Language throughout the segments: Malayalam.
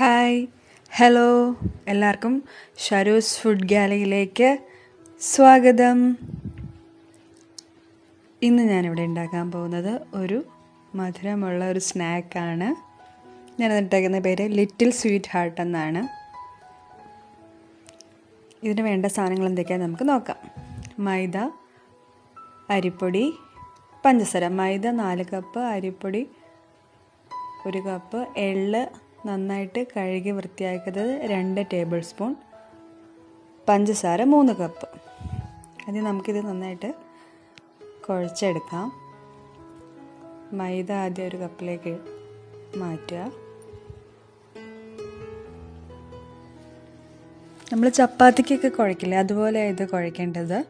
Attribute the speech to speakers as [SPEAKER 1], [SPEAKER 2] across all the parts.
[SPEAKER 1] ഹായ് ഹലോ എല്ലാവർക്കും ഷരൂസ് ഫുഡ് ഗാലയിലേക്ക് സ്വാഗതം. ഇന്ന് ഞാനിവിടെ ഉണ്ടാക്കാൻ പോകുന്നത് ഒരു മധുരമുള്ള ഒരു സ്നാക്കാണ്. ഞാനതിട്ടേക്കുന്ന പേര് ലിറ്റിൽ സ്വീറ്റ് ഹാർട്ട് എന്നാണ്. ഇതിന് വേണ്ട സാധനങ്ങൾ എന്തൊക്കെയാണെന്ന് നമുക്ക് നോക്കാം. മൈദ, അരിപ്പൊടി, പഞ്ചസാര. മൈദ 4 കപ്പ്, അരിപ്പൊടി 1 കപ്പ്, എള്ള് നന്നായിട്ട് കഴുകി വൃത്തിയാക്കിയത് 2 ടേബിൾ സ്പൂൺ, പഞ്ചസാര 3 കപ്പ്. ആദ്യം നമുക്കിത് നന്നായിട്ട് കുഴച്ചെടുക്കാം. മൈദ ആദ്യം ഒരു കപ്പിലേക്ക് മാറ്റുക. നമ്മൾ ചപ്പാത്തിക്കൊക്കെ കുഴക്കില്ലേ, അതുപോലെ ഇത് കുഴക്കേണ്ടത്.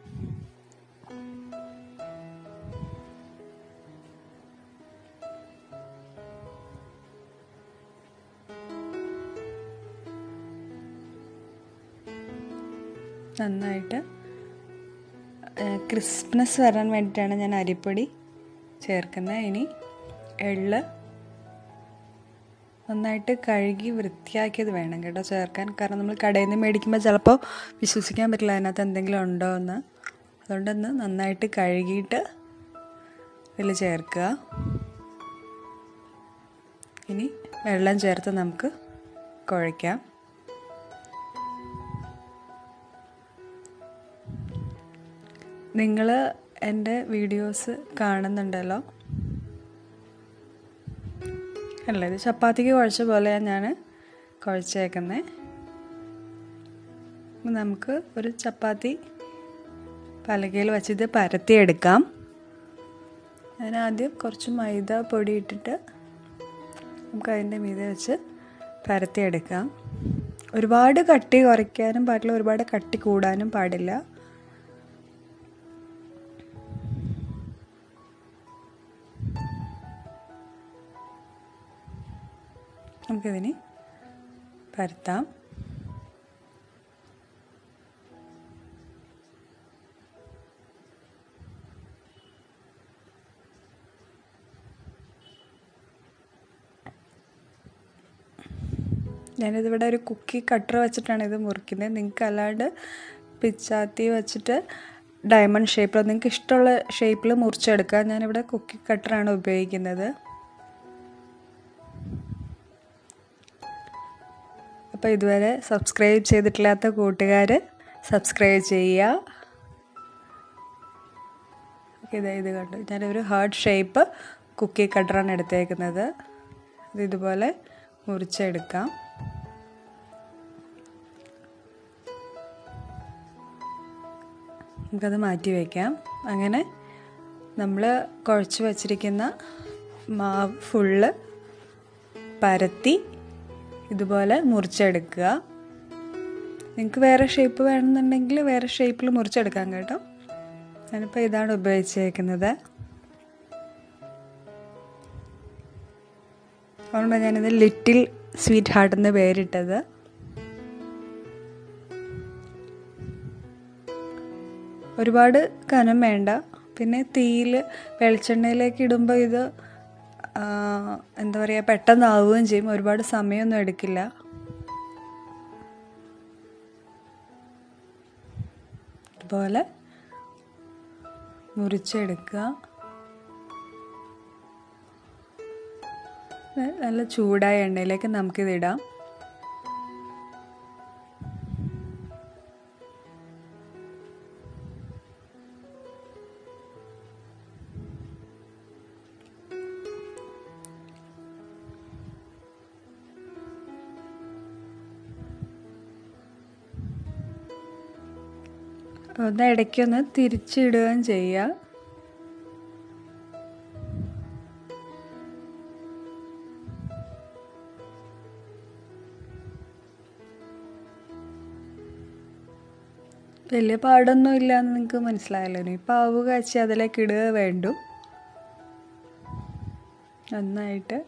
[SPEAKER 1] നന്നായിട്ട് ക്രിസ്പ്നെസ് വരാൻ വേണ്ടിയിട്ടാണ് ഞാൻ അരിപ്പൊടി ചേർക്കുന്നത്. ഇനി എള്ള് നന്നായിട്ട് കഴുകി വൃത്തിയാക്കിയത് വേണം കേട്ടോ ചേർക്കാൻ. കാരണം നമ്മൾ കടയിൽ നിന്ന് മേടിക്കുമ്പോൾ ചിലപ്പോൾ വിശ്വസിക്കാൻ പറ്റില്ല അതിനകത്ത് എന്തെങ്കിലും ഉണ്ടോ എന്ന്. അതുകൊണ്ടൊന്ന് നന്നായിട്ട് കഴുകിയിട്ട് ഇതിൽ ചേർക്കുക. ഇനി വെള്ളം ചേർത്ത് നമുക്ക് കുഴയ്ക്കാം. നിങ്ങൾ എൻ്റെ വീഡിയോസ് കാണുന്നുണ്ടല്ലോ അല്ല, ഇത് ചപ്പാത്തിക്ക് കുഴച്ച പോലെയാണ് ഞാൻ കുഴച്ചേക്കുന്നത്. നമുക്ക് ഒരു ചപ്പാത്തി പലകയിൽ വെച്ച് ഇത് പരത്തിയെടുക്കാം. അതിനാദ്യം കുറച്ച് മൈദ പൊടി ഇട്ടിട്ട് നമുക്ക് അതിൻ്റെ മീതെ വെച്ച് പരത്തിയെടുക്കാം. ഒരുപാട് കട്ടി കുറയ്ക്കാനും പാടില്ല, ഒരുപാട് കട്ടി കൂടാനും പാടില്ല. നമുക്കിതിന് പരത്താം. ഞാനിതിവിടെ ഒരു കുക്കി കട്ടർ വെച്ചിട്ടാണ് ഇത് മുറിക്കുന്നത്. നിങ്ങൾക്ക് അല്ലാണ്ട് പിച്ചാത്തി വെച്ചിട്ട് ഡയമണ്ട് ഷേപ്പിൽ നിങ്ങൾക്ക് ഇഷ്ടമുള്ള ഷേപ്പിൽ മുറിച്ചെടുക്കാം. ഞാനിവിടെ കുക്കി കട്ടറാണ് ഉപയോഗിക്കുന്നത്. അപ്പോൾ ഇതുവരെ സബ്സ്ക്രൈബ് ചെയ്തിട്ടില്ലാത്ത കൂട്ടുകാർ സബ്സ്ക്രൈബ് ചെയ്യുക. ഇത് കണ്ടു, ഞാനൊരു ഹാർട്ട് ഷേപ്പ് കുക്കി കട്ടറാണ് എടുത്തേക്കുന്നത്. ഇതുപോലെ മുറിച്ചെടുക്കാം. നമുക്കത് മാറ്റി വയ്ക്കാം. അങ്ങനെ നമ്മൾ കുഴച്ച് വച്ചിരിക്കുന്ന മാവ് ഫുള്ള് പരത്തി ഇതുപോലെ മുറിച്ചെടുക്കുക. നിങ്ങൾക്ക് വേറെ ഷേപ്പ് വേണമെന്നുണ്ടെങ്കിൽ വേറെ ഷേപ്പിൽ മുറിച്ചെടുക്കാം കേട്ടോ. ഞാനിപ്പോൾ ഇതാണ് ഉപയോഗിച്ചേക്കുന്നത്. അതുകൊണ്ടാണ് ഞാനിത് ലിറ്റിൽ സ്വീറ്റ് ഹാർട്ട് എന്ന് പേരിട്ടത്. ഒരുപാട് കനം വേണ്ട. പിന്നെ തീയിൽ വെളിച്ചെണ്ണയിലേക്ക് ഇടുമ്പോൾ ഇത് എന്താ പറയുക, പെട്ടെന്നാവുകയും ചെയ്യും. ഒരുപാട് സമയമൊന്നും എടുക്കില്ല. ഇതുപോലെ മുറിച്ചെടുക്കുക. നല്ല ചൂടായ എണ്ണയിലേക്ക് നമുക്കിതിടാം. ഒന്ന് ഇടയ്ക്കൊന്ന് തിരിച്ചിടുകയും ചെയ്യുക. വലിയ പാടൊന്നും ഇല്ലയെന്ന് നിങ്ങൾക്ക് മനസ്സിലായല്ലോ. ഇനി പാവ് കാച്ചി അതിലേക്ക് ഇടുക വേണ്ടു. നന്നായിട്ട്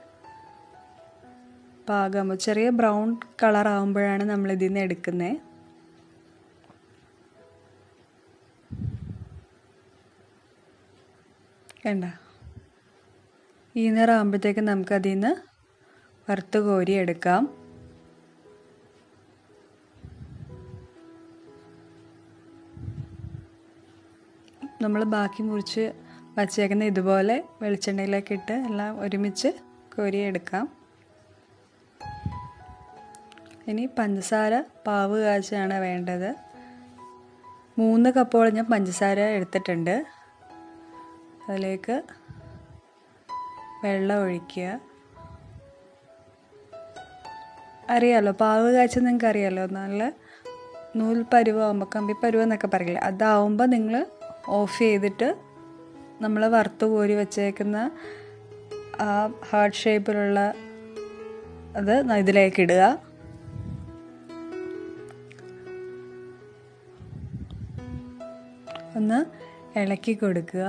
[SPEAKER 1] പാകാകുമ്പോൾ ചെറിയ ബ്രൗൺ കളർ ആകുമ്പോഴാണ് നമ്മളിതിൽ നിന്ന് എടുക്കുന്നത്. കണ്ട ഈ നിറമാകുമ്പോഴത്തേക്കും നമുക്കതിൽ നിന്ന് വറുത്ത് കോരി എടുക്കാം. നമ്മൾ ബാക്കി മുറിച്ച് വച്ചേക്കുന്ന ഇതുപോലെ വെളിച്ചെണ്ണയിലേക്ക് ഇട്ട് എല്ലാം ഒരുമിച്ച് കോരിയെടുക്കാം. ഇനി പഞ്ചസാര പാവ് കാച്ചാണ് വേണ്ടത്. 3 കപ്പോളം ഞാൻ പഞ്ചസാര എടുത്തിട്ടുണ്ട്. അതിലേക്ക് വെള്ളം ഒഴിക്കുക. അറിയാമല്ലോ, പാവ് കാച്ചൽ നിങ്ങൾക്ക് അറിയാമല്ലോ, നല്ല നൂൽ പരുവാകുമ്പോൾ, കമ്പി പരുവ എന്നൊക്കെ പറയില്ലേ, അതാവുമ്പോൾ നിങ്ങൾ ഓഫ് ചെയ്തിട്ട് നമ്മൾ വറുത്ത് കോരി വെച്ചേക്കുന്ന ആ ഹാർട്ട് ഷേപ്പിലുള്ള അത് ഇതിലേക്ക് ഇടുക. ഒന്ന് ഇളക്കി കൊടുക്കുക.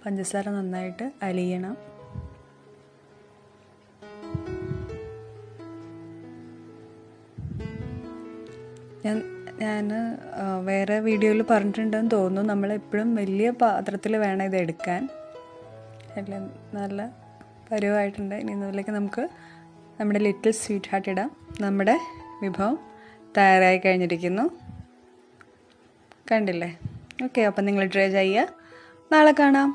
[SPEAKER 1] പഞ്ചസാര നന്നായിട്ട് അലിയണം. ഞാൻ വേറെ വീഡിയോയിൽ പറഞ്ഞിട്ടുണ്ടെന്ന് തോന്നുന്നു, നമ്മളെപ്പോഴും വലിയ പാത്രത്തിൽ വേണം ഇത് എടുക്കാൻ. എല്ലാം നല്ല പരുവായിട്ടുണ്ട്. ഇനി ഇതിലേക്ക് നമുക്ക് നമ്മുടെ ലിറ്റിൽ സ്വീറ്റ് ഹാർട്ട് ഇടാം. നമ്മുടെ വിഭവം തയ്യാറായി കഴിഞ്ഞിരിക്കുന്നു. കണ്ടില്ലേ? ഓക്കെ, അപ്പം നിങ്ങൾ ട്രൈ ചെയ്യുക. നാളെ കാണാം.